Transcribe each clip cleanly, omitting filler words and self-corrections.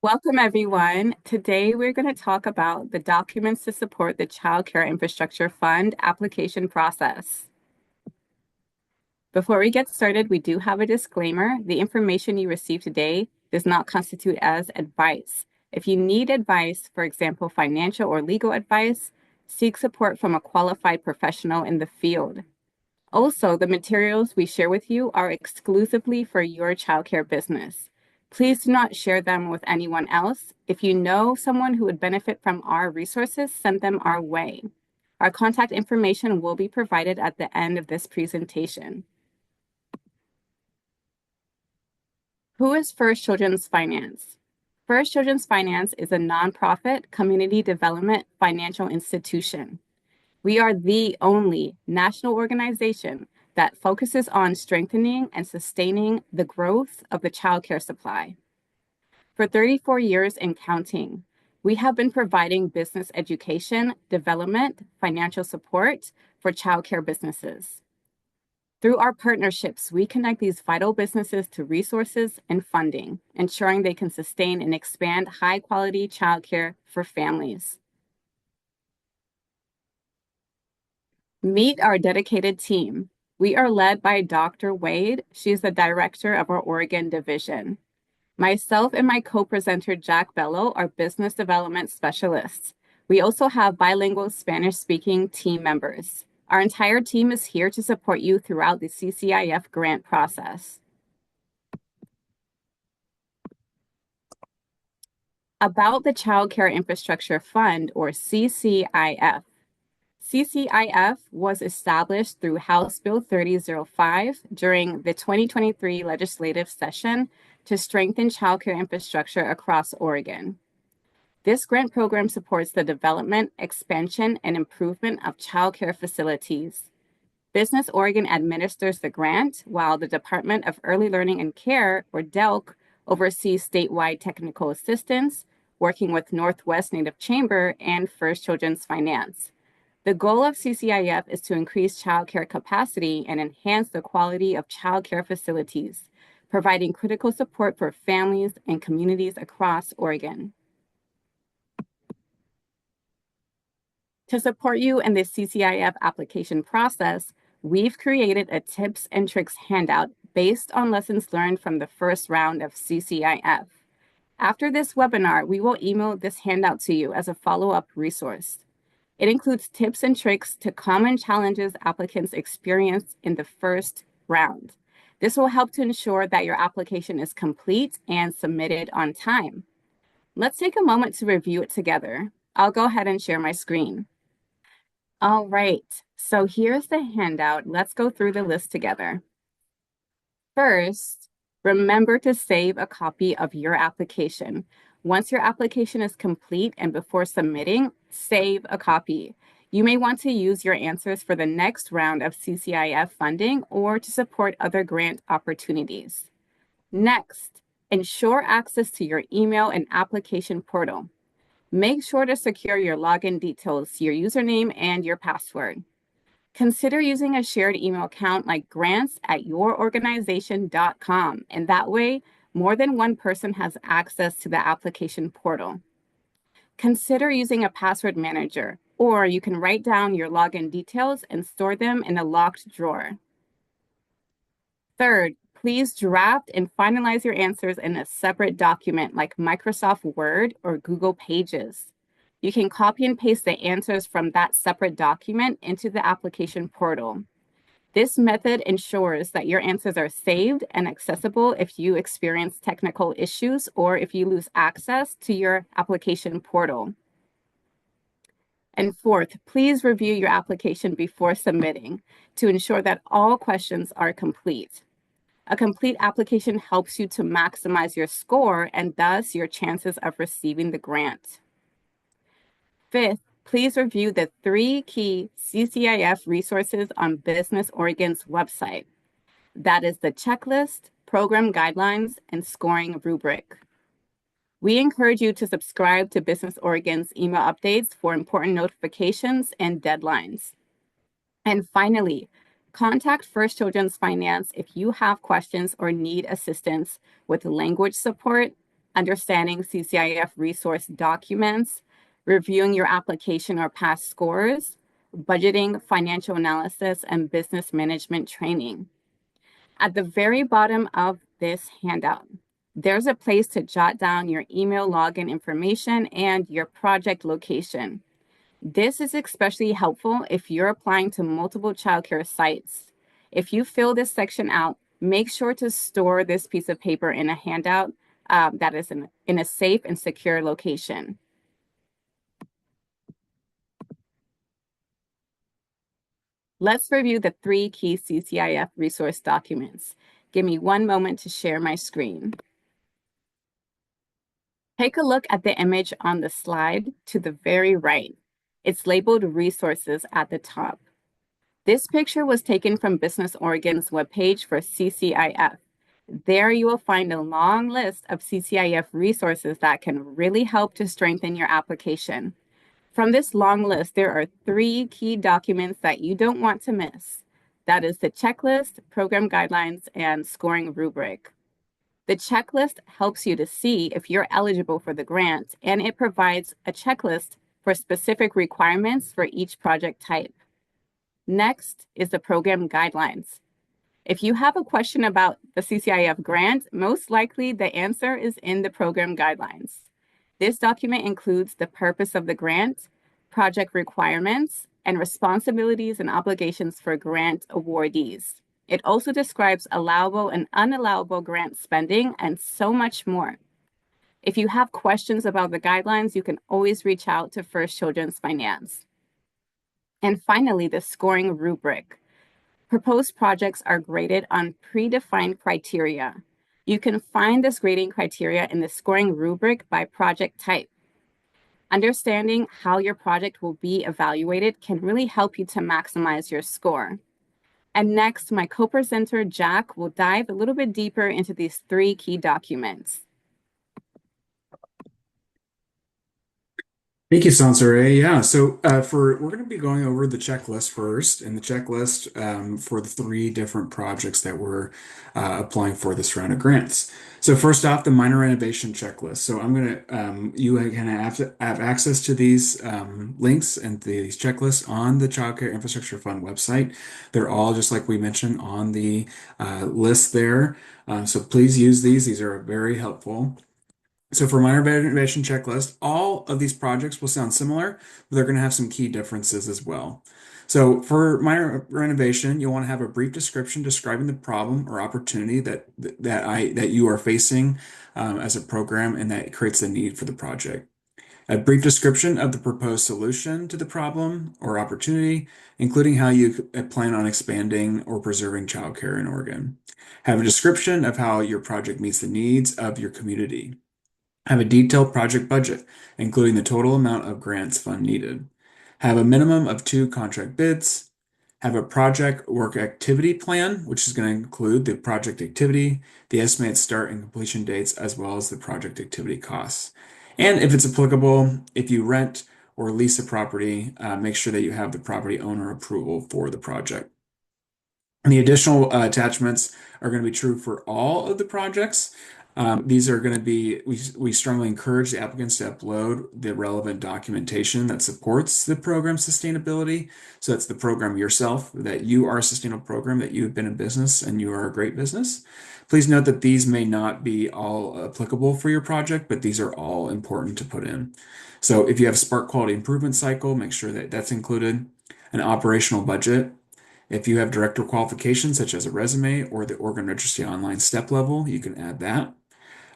Welcome, everyone. Today, we're going to talk about the documents to support the Child Care Infrastructure Fund application process. Before we get started, we do have a disclaimer. The information you receive today does not constitute as advice. If you need advice, for example, financial or legal advice, seek support from a qualified professional in the field. Also, the materials we share with you are exclusively for your childcare business. Please do not share them with anyone else. If you know someone who would benefit from our resources, send them our way. Our contact information will be provided at the end of this presentation. Who is First Children's Finance? First Children's Finance is a nonprofit community development financial institution. We are the only national organization that focuses on strengthening and sustaining the growth of the childcare supply. For 34 years and counting, we have been providing business education, development, financial support for childcare businesses. Through our partnerships, we connect these vital businesses to resources and funding, ensuring they can sustain and expand high-quality childcare for families. Meet our dedicated team. We are led by Dr. Wade. She is the director of our Oregon division. Myself and my co-presenter, Jack Bello, are business development specialists. We also have bilingual Spanish-speaking team members. Our entire team is here to support you throughout the CCIF grant process. About the Child Care Infrastructure Fund, or CCIF. CCIF was established through House Bill 3005 during the 2023 legislative session to strengthen childcare infrastructure across Oregon. This grant program supports the development, expansion, and improvement of childcare facilities. Business Oregon administers the grant, while the Department of Early Learning and Care, or DELC, oversees statewide technical assistance, working with Northwest Native Chamber and First Children's Finance. The goal of CCIF is to increase childcare capacity and enhance the quality of childcare facilities, providing critical support for families and communities across Oregon. To support you in the CCIF application process, we've created a tips and tricks handout based on lessons learned from the first round of CCIF. After this webinar, we will email this handout to you as a follow-up resource. It includes tips and tricks to common challenges applicants experience in the first round. This will help to ensure that your application is complete and submitted on time. Let's take a moment to review it together. I'll go ahead and share my screen. All right, so here's the handout. Let's go through the list together. First, remember to save a copy of your application. Once your application is complete and before submitting, save a copy. You may want to use your answers for the next round of CCIF funding or to support other grant opportunities. Next, ensure access to your email and application portal. Make sure to secure your login details, your username, and your password. Consider using a shared email account like grants@yourorganization.com, and that way, more than one person has access to the application portal. Consider using a password manager, or you can write down your login details and store them in a locked drawer. Third, please draft and finalize your answers in a separate document like Microsoft Word or Google Pages. You can copy and paste the answers from that separate document into the application portal. This method ensures that your answers are saved and accessible if you experience technical issues or if you lose access to your application portal. And fourth, please review your application before submitting to ensure that all questions are complete. A complete application helps you to maximize your score and thus your chances of receiving the grant. Fifth, please review the 3 key CCIF resources on Business Oregon's website. That is the checklist, program guidelines, and scoring rubric. We encourage you to subscribe to Business Oregon's email updates for important notifications and deadlines. And finally, contact First Children's Finance if you have questions or need assistance with language support, understanding CCIF resource documents, reviewing your application or past scores, budgeting, financial analysis, and business management training. At the very bottom of this handout, there's a place to jot down your email login information and your project location. This is especially helpful if you're applying to multiple childcare sites. If you fill this section out, make sure to store this piece of paper in a handout that is in a safe and secure location. Let's review the 3 key CCIF resource documents. Give me one moment to share my screen. Take a look at the image on the slide to the very right. It's labeled Resources at the top. This picture was taken from Business Oregon's webpage for CCIF. There you will find a long list of CCIF resources that can really help to strengthen your application. From this long list, there are 3 key documents that you don't want to miss. That is the checklist, program guidelines, and scoring rubric. The checklist helps you to see if you're eligible for the grant, and it provides a checklist for specific requirements for each project type. Next is the program guidelines. If you have a question about the CCIF grant, most likely the answer is in the program guidelines. This document includes the purpose of the grant, project requirements, and responsibilities and obligations for grant awardees. It also describes allowable and unallowable grant spending and so much more. If you have questions about the guidelines, you can always reach out to First Children's Finance. And finally, the scoring rubric. Proposed projects are graded on predefined criteria. You can find this grading criteria in the scoring rubric by project type. Understanding how your project will be evaluated can really help you to maximize your score. And next, my co-presenter, Jack, will dive a little bit deeper into these 3 key documents. Thank you, Sansare. Yeah, so we're going to be going over the checklist first, and the checklist for the 3 different projects that we're applying for this round of grants. So first off, the minor renovation checklist. So I'm going to you can have access to these links and these checklists on the Child Care Infrastructure Fund website. They're all just like we mentioned on the list there. So please use these. These are very helpful. So for minor renovation checklist, all of these projects will sound similar, but they're going to have some key differences as well. So for minor renovation, you'll want to have a brief description describing the problem or opportunity that you are facing as a program and that creates the need for the project. A brief description of the proposed solution to the problem or opportunity, including how you plan on expanding or preserving childcare in Oregon. Have a description of how your project meets the needs of your community. Have a detailed project budget, including the total amount of grants fund needed. Have a minimum of 2 contract bids. Have a project work activity plan, which is going to include the project activity, the estimated start and completion dates, as well as the project activity costs. And if it's applicable, if you rent or lease a property, make sure that you have the property owner approval for the project. And the additional attachments are going to be true for all of the projects. These are going to be, we strongly encourage the applicants to upload the relevant documentation that supports the program sustainability. So that's the program yourself, that you are a sustainable program, that you have been in business and you are a great business. Please note that these may not be all applicable for your project, but these are all important to put in. So if you have a Spark Quality Improvement Cycle, make sure that that's included. An operational budget. If you have director qualifications such as a resume or the Oregon Registry Online step level, you can add that.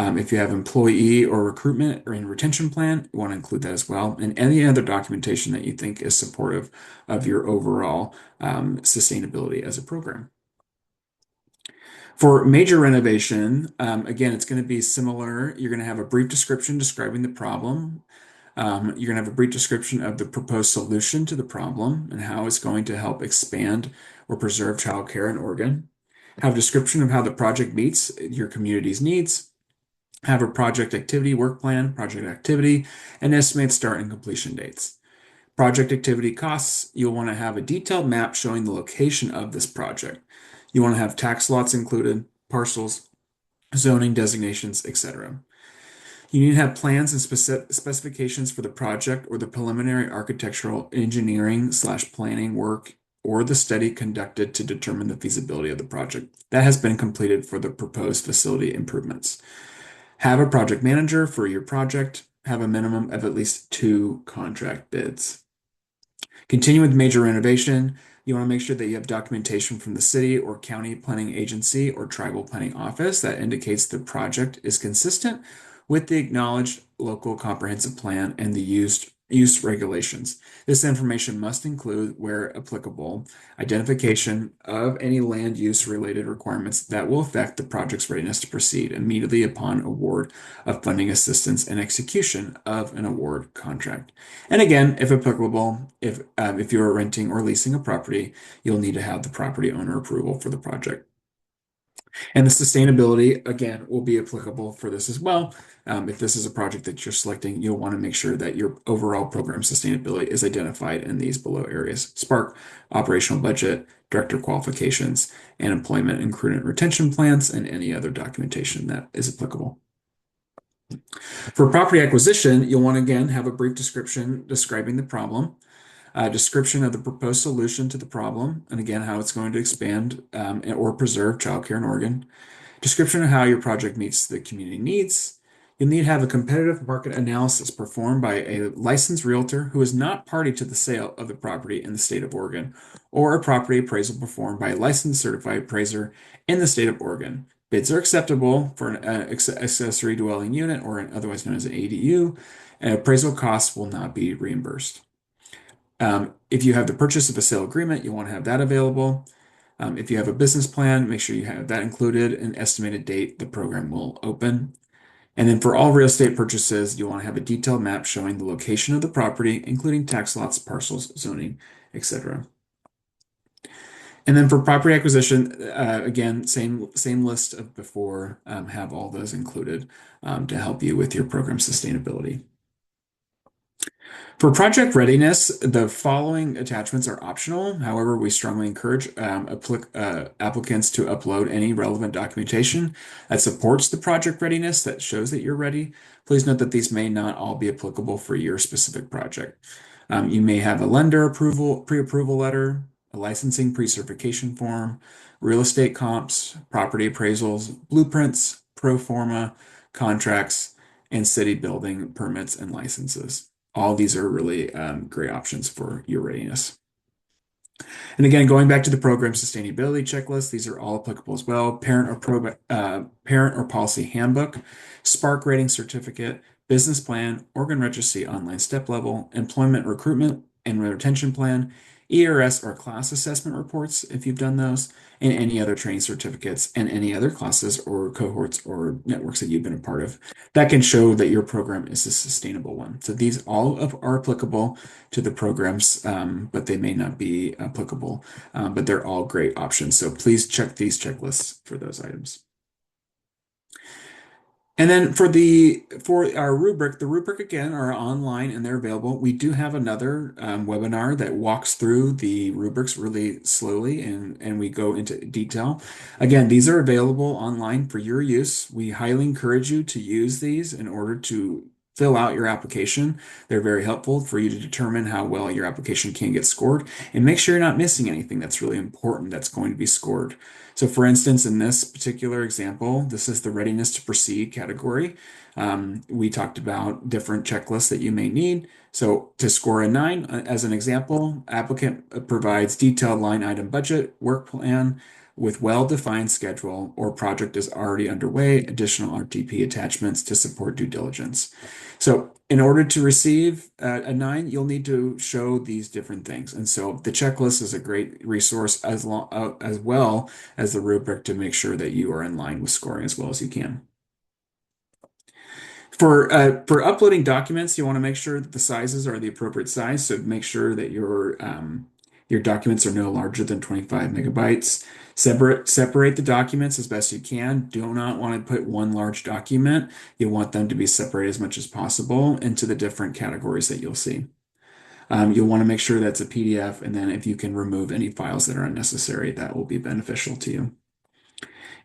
If you have employee or recruitment or in retention plan, you want to include that as well. And any other documentation that you think is supportive of your overall sustainability as a program. For major renovation, again, it's going to be similar. You're going to have a brief description describing the problem. You're going to have a brief description of the proposed solution to the problem and how it's going to help expand or preserve childcare in Oregon. Have a description of how the project meets your community's needs. Have a project activity work plan, project activity, and estimate start and completion dates. Project activity costs, you'll want to have a detailed map showing the location of this project. You want to have tax lots included, parcels, zoning designations, etc. You need to have plans and specifications for the project or the preliminary architectural engineering slash planning work or the study conducted to determine the feasibility of the project that has been completed for the proposed facility improvements. Have a project manager for your project. Have a minimum of at least two contract bids. Continue with major renovation. You want to make sure that you have documentation from the city or county planning agency or tribal planning office that indicates the project is consistent with the acknowledged local comprehensive plan and the use regulations. This information must include, where applicable, identification of any land use related requirements that will affect the project's readiness to proceed immediately upon award of funding assistance and execution of an award contract. And again, if applicable, if you're renting or leasing a property, you'll need to have the property owner approval for the project. And the sustainability, again, will be applicable for this as well. If this is a project that you're selecting, you'll want to make sure that your overall program sustainability is identified in these below areas: Spark, operational budget, director qualifications, and employment and recruitment retention plans, and any other documentation that is applicable. For property acquisition, you'll want to again have a brief description describing the problem, a description of the proposed solution to the problem, and again, how it's going to expand or preserve childcare in Oregon. Description of how your project meets the community needs. You'll need to have a competitive market analysis performed by a licensed realtor who is not party to the sale of the property in the state of Oregon, or a property appraisal performed by a licensed certified appraiser in the state of Oregon. Bids are acceptable for an accessory dwelling unit, or otherwise known as an ADU, and appraisal costs will not be reimbursed. If you have the purchase of a sale agreement, you want to have that available. If you have a business plan, make sure you have that included, an estimated date the program will open. And then for all real estate purchases, you want to have a detailed map showing the location of the property, including tax lots, parcels, zoning, etc. And then for property acquisition, again, same list of before, have all those included to help you with your program sustainability. For project readiness, the following attachments are optional. However, we strongly encourage applicants to upload any relevant documentation that supports the project readiness that shows that you're ready. Please note that these may not all be applicable for your specific project. You may have a lender approval, pre-approval letter, a licensing pre-certification form, real estate comps, property appraisals, blueprints, pro forma, contracts, and city building permits and licenses. All these are really great options for your readiness. And again, going back to the program sustainability checklist, these are all applicable as well. Parent or policy handbook, Spark rating certificate, business plan, organ registry online step level, employment recruitment and retention plan, ERS or class assessment reports if you've done those, and any other training certificates and any other classes or cohorts or networks that you've been a part of that can show that your program is a sustainable one. So these all are applicable to the programs, but they may not be applicable, but they're all great options. So please check these checklists for those items. And then for our rubric, the rubric again are online and they're available. We do have another webinar that walks through the rubrics really slowly and we go into detail. Again, these are available online for your use. We highly encourage you to use these in order to fill out your application. They're very helpful for you to determine how well your application can get scored and make sure you're not missing anything that's really important that's going to be scored. So for instance, in this particular example, this is the readiness to proceed category. We talked about different checklists that you may need. So to score a 9, as an example, applicant provides detailed line item budget, work plan with well-defined schedule, or project is already underway, additional RTP attachments to support due diligence. So in order to receive a 9, you'll need to show these different things. And so the checklist is a great resource as well as the rubric to make sure that you are in line with scoring as well as you can. For uploading documents, you want to make sure that the sizes are the appropriate size. So make sure that your documents are no larger than 25 megabytes. Separate the documents as best you can. Do not want to put one large document. You want them to be separated as much as possible into the different categories that you'll see. You'll want to make sure that's a PDF, and then if you can remove any files that are unnecessary, that will be beneficial to you.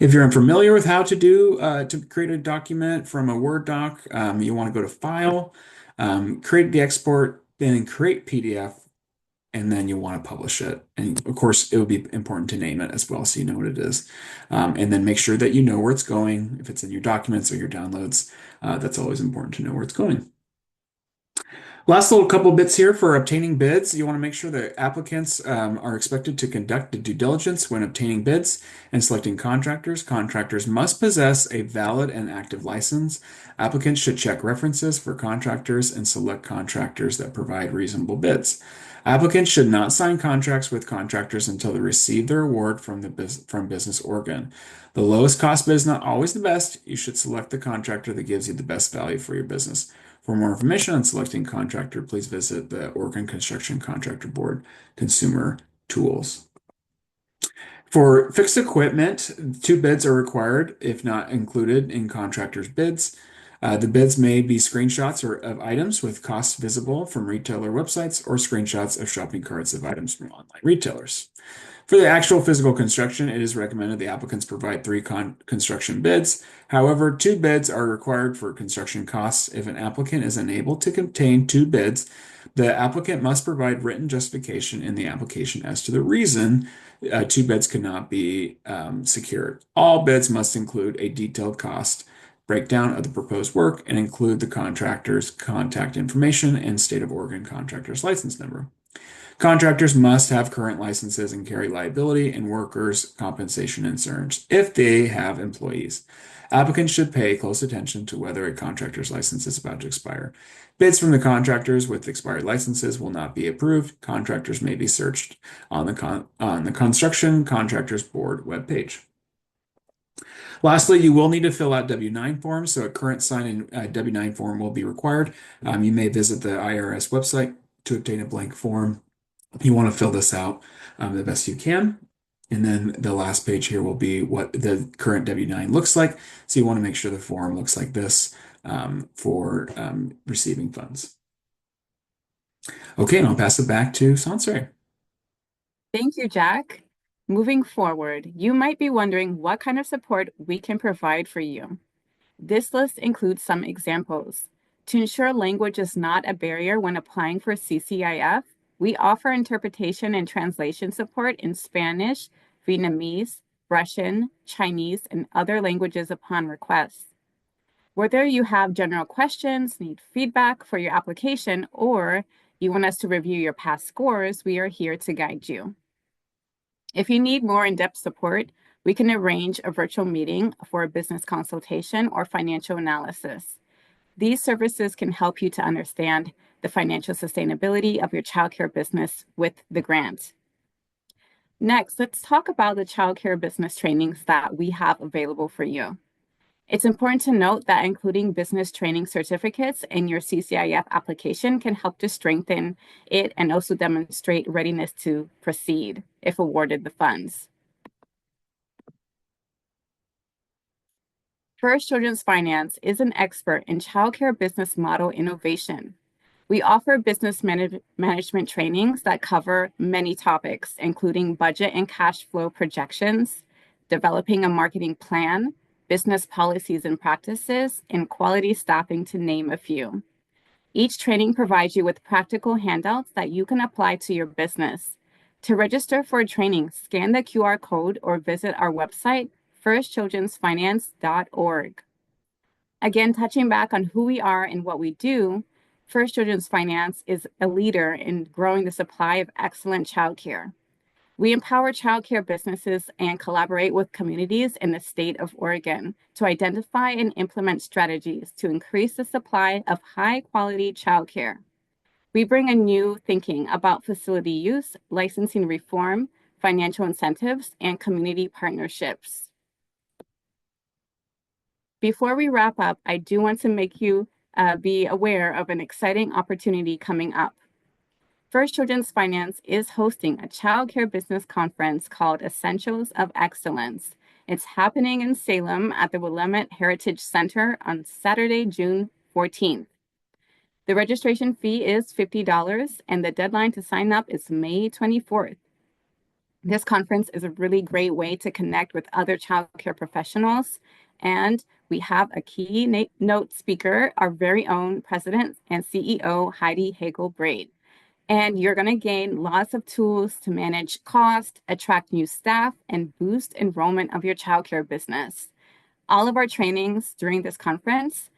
If you're unfamiliar with how to do to create a document from a Word doc, you want to go to File, create the export, then create PDF, and then you want to publish it. And of course, it would be important to name it as well so you know what it is. And then make sure that you know where it's going. If it's in your documents or your downloads, that's always important to know where it's going. Last little couple bits here for obtaining bids. You want to make sure that applicants are expected to conduct a due diligence when obtaining bids and selecting contractors. Contractors must possess a valid and active license. Applicants should check references for contractors and select contractors that provide reasonable bids. Applicants should not sign contracts with contractors until they receive their award from Business Oregon. The lowest cost bid is not always the best. You should select the contractor that gives you the best value for your business. For more information on selecting contractor, please visit the Oregon Construction Contractor Board Consumer Tools. For fixed equipment, two bids are required if not included in contractors' bids. The bids may be screenshots of items with costs visible from retailer websites or screenshots of shopping carts of items from online retailers. For the actual physical construction, it is recommended the applicants provide three construction bids. However, two bids are required for construction costs. If an applicant is unable to obtain two bids, the applicant must provide written justification in the application as to the reason two bids cannot be secured. All bids must include a detailed cost breakdown of the proposed work and include the contractor's contact information and state of Oregon contractor's license number. Contractors must have current licenses and carry liability and workers' compensation insurance if they have employees. Applicants should pay close attention to whether a contractor's license is about to expire. Bids from the contractors with expired licenses will not be approved. Contractors may be searched on the Construction Contractors Board webpage. Lastly, you will need to fill out W-9 forms, so a current sign-in W-9 form will be required. You may visit the IRS website to obtain a blank form. You want to fill this out the best you can. And then the last page here will be what the current W-9 looks like. So you want to make sure the form looks like this for receiving funds. Okay, and I'll pass it back to Sansray. Thank you, Jack. Moving forward, you might be wondering what kind of support we can provide for you. This list includes some examples. To ensure language is not a barrier when applying for CCIF, we offer interpretation and translation support in Spanish, Vietnamese, Russian, Chinese, and other languages upon request. Whether you have general questions, need feedback for your application, or you want us to review your past scores, we are here to guide you. If you need more in-depth support, we can arrange a virtual meeting for a business consultation or financial analysis. These services can help you to understand the financial sustainability of your childcare business with the grant. Next, let's talk about the childcare business trainings that we have available for you. It's important to note that including business training certificates in your CCIF application can help to strengthen it and also demonstrate readiness to proceed if awarded the funds. First Children's Finance is an expert in childcare business model innovation. We offer business management trainings that cover many topics, including budget and cash flow projections, developing a marketing plan, business policies and practices, and quality staffing, to name a few. Each training provides you with practical handouts that you can apply to your business. To register for a training, scan the QR code or visit our website, firstchildrensfinance.org. Again, touching back on who we are and what we do, First Children's Finance is a leader in growing the supply of excellent childcare. We empower childcare businesses and collaborate with communities in the state of Oregon to identify and implement strategies to increase the supply of high-quality childcare. We bring a new thinking about facility use, licensing reform, financial incentives, and community partnerships. Before we wrap up, I do want to make you be aware of an exciting opportunity coming up. First Children's Finance is hosting a childcare business conference called Essentials of Excellence. It's happening in Salem at the Willamette Heritage Center on Saturday, June 14th. The registration fee is $50 and the deadline to sign up is May 24th. This conference is a really great way to connect with other childcare professionals. And we have a keynote speaker, our very own President and CEO, Heidi Hagel-Braid. And you're going to gain lots of tools to manage cost, attract new staff, and boost enrollment of your childcare business. All of our trainings during this conference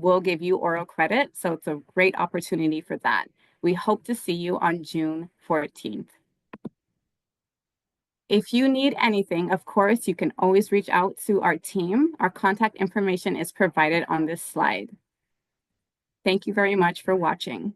will give you oral credit, so it's a great opportunity for that. We hope to see you on June 14th. If you need anything, of course, you can always reach out to our team. Our contact information is provided on this slide. Thank you very much for watching.